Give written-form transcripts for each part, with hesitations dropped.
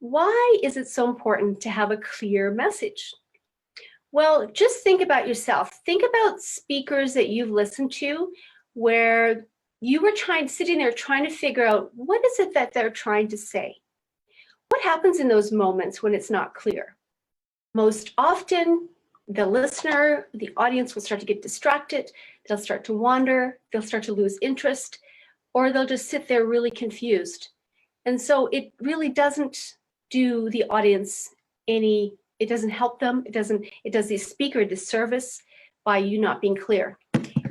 Why is it so important to have a clear message? Well, just think about yourself. Think about speakers that you've listened to where you were sitting there trying to figure out what is it that they're trying to say? What happens in those moments when it's not clear? Most often, the listener, the audience will start to get distracted. They'll start to wander. They'll start to lose interest, or they'll just sit there really confused. And so it really doesn't do the audience it doesn't help them. It does the speaker a disservice by you not being clear.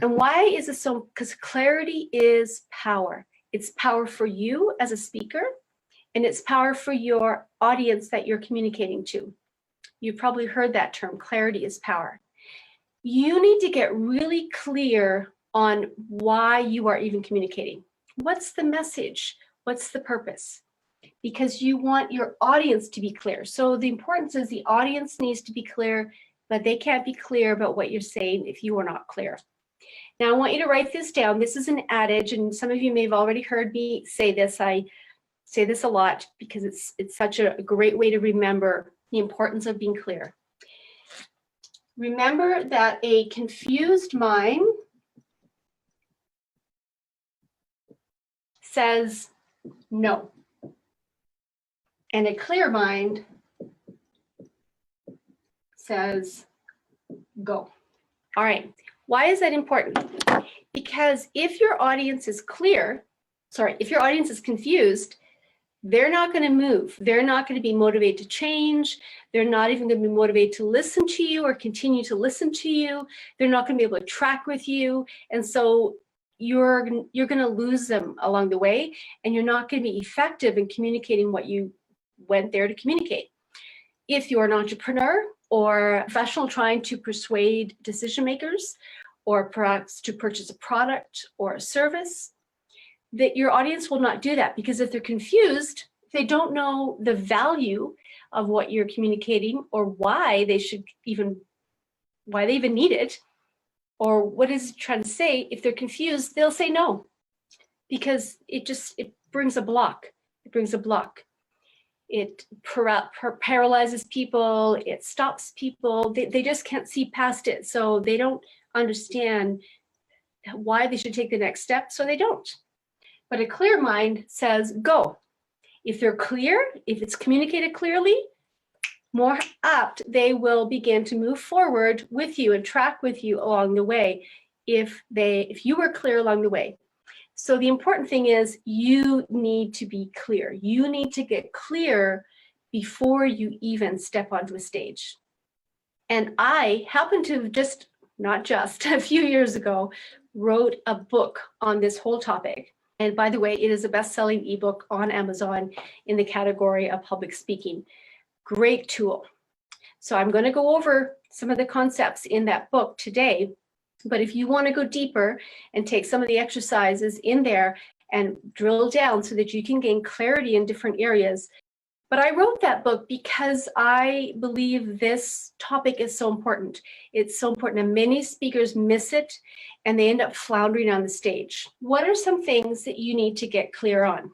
And why is it so? Because clarity is power. It's power for you as a speaker, and it's power for your audience that you're communicating to. You've probably heard that term, clarity is power. You need to get really clear on why you are even communicating. What's the message? What's the purpose? Because you want your audience to be clear. So the importance is the audience needs to be clear, but they can't be clear about what you're saying if you are not clear. Now I want you to write this down. This is an adage, and some of you may have already heard me say this. I say this a lot because it's such a great way to remember the importance of being clear. Remember that a confused mind says no. And a clear mind says go. All right, why is that important? Because if your audience is if your audience is confused, they're not going to move. They're not going to be motivated to change. They're not even going to be motivated to listen to you or continue to listen to you. They're not going to be able to track with you. And so you're going to lose them along the way, and you're not going to be effective in communicating what you went there to communicate. If you're an entrepreneur or a professional trying to persuade decision makers, or perhaps to purchase a product or a service, that your audience will not do that, because if they're confused, they don't know the value of what you're communicating or why they even need it, or what is it trying to say. If they're confused, they'll say no, because it brings a block. It paralyzes people. It stops people. They just can't see past it. So they don't understand why they should take the next step. So they don't. But a clear mind says go. If they're clear, if it's communicated clearly, more apt they will begin to move forward with you and track with you along the way if you were clear along the way. So the important thing is you need to be clear. You need to get clear before you even step onto a stage. And I happen to not just a few years ago, wrote a book on this whole topic. And by the way, it is a best-selling ebook on Amazon in the category of public speaking. Great tool. So I'm going to go over some of the concepts in that book today. But if you want to go deeper and take some of the exercises in there and drill down so that you can gain clarity in different areas. But I wrote that book because I believe this topic is so important. It's so important, and many speakers miss it and they end up floundering on the stage. What are some things that you need to get clear on?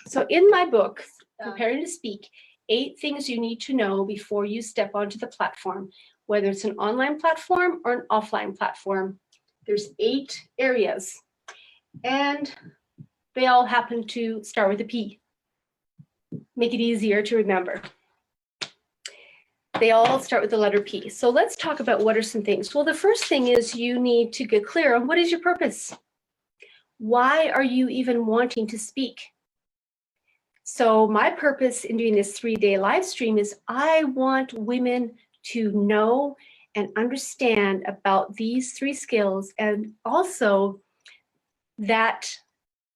So in my book, Preparing to Speak, 8 things you need to know before you step onto the platform, whether it's an online platform or an offline platform. There's 8 areas, and they all happen to start with a P. Make it easier to remember. They all start with the letter P. So let's talk about what are some things. Well, the first thing is you need to get clear on what is your purpose. Why are you even wanting to speak? So my purpose in doing this 3-day live stream is I want women to know and understand about these 3 skills, and also that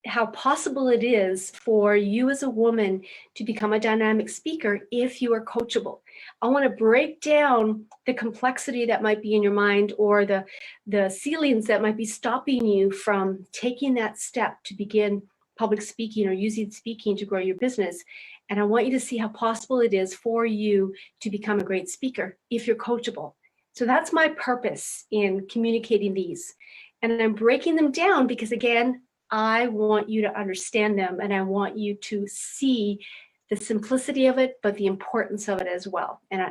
how possible it is for you as a woman to become a dynamic speaker if you are coachable. I want to break down the complexity that might be in your mind, or the ceilings that might be stopping you from taking that step to begin public speaking or using speaking to grow your business. And I want you to see how possible it is for you to become a great speaker if you're coachable. So that's my purpose in communicating these. And I'm breaking them down because, again, I want you to understand them, and I want you to see the simplicity of it, but the importance of it as well, and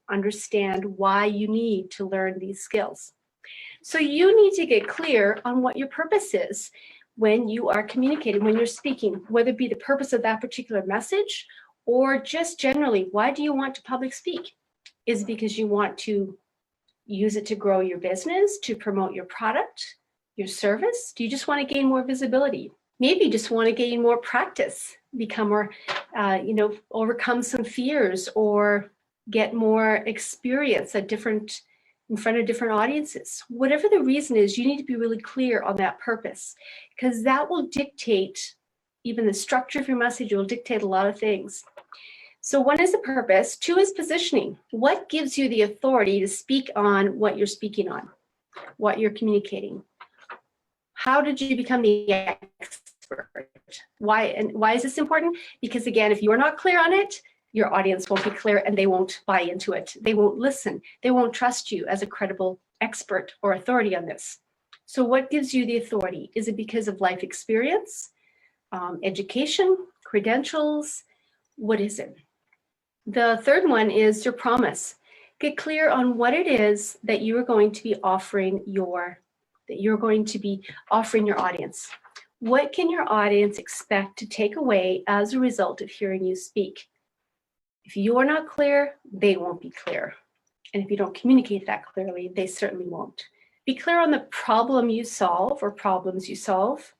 understand why you need to learn these skills. So you need to get clear on what your purpose is when you are communicating, when you're speaking, whether it be the purpose of that particular message or just generally, why do you want to public speak? Is it because you want to use it to grow your business, to promote your product, your service? Do you just want to gain more visibility? Maybe you just want to gain more practice, become more, overcome some fears or get more experience in front of different audiences. Whatever the reason is, you need to be really clear on that purpose, because that will dictate even the structure of your message. It will dictate a lot of things. So 1 is the purpose, 2 is positioning. What gives you the authority to speak on what you're speaking on, what you're communicating? How did you become the expert? Why is this important? Because again, if you are not clear on it, your audience won't be clear and they won't buy into it. They won't listen. They won't trust you as a credible expert or authority on this. So what gives you the authority? Is it because of life experience, education, credentials? What is it? The 3rd one is your promise. Get clear on what it is that you are going to be offering your audience. What can your audience expect to take away as a result of hearing you speak? If you are not clear, they won't be clear. And if you don't communicate that clearly, they certainly won't. Be clear on the problem you solve or problems you solve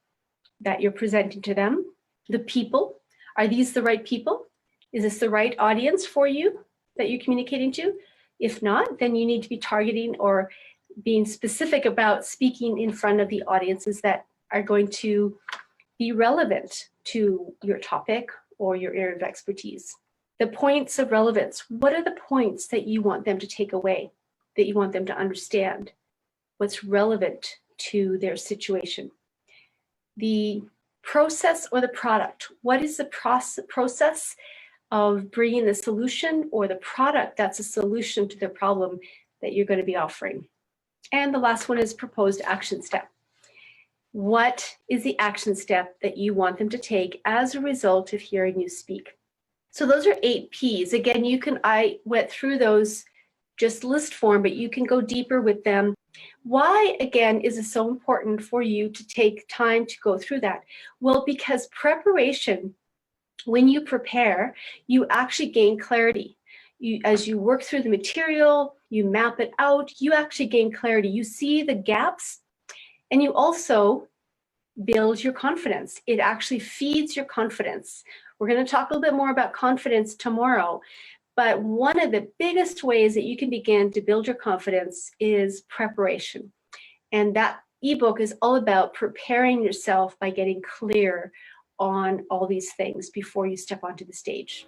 that you're presenting to them. The people, are these the right people? Is this the right audience for you that you're communicating to? If not, then you need to be targeting or being specific about speaking in front of the audiences that are going to be relevant to your topic or your area of expertise. The points of relevance. What are the points that you want them to take away, that you want them to understand? What's relevant to their situation? The process or the product. What is the process of bringing the solution or the product that's a solution to their problem that you're going to be offering? And the last one is proposed action step. What is the action step that you want them to take as a result of hearing you speak? So those are 8 P's. Again, I went through those just list form, but you can go deeper with them. Why, again, is it so important for you to take time to go through that? Well, because preparation, when you prepare, you actually gain clarity. As you work through the material, you map it out, you actually gain clarity. You see the gaps, and you also build your confidence. It actually feeds your confidence. We're going to talk a little bit more about confidence tomorrow, but one of the biggest ways that you can begin to build your confidence is preparation. And that ebook is all about preparing yourself by getting clear on all these things before you step onto the stage.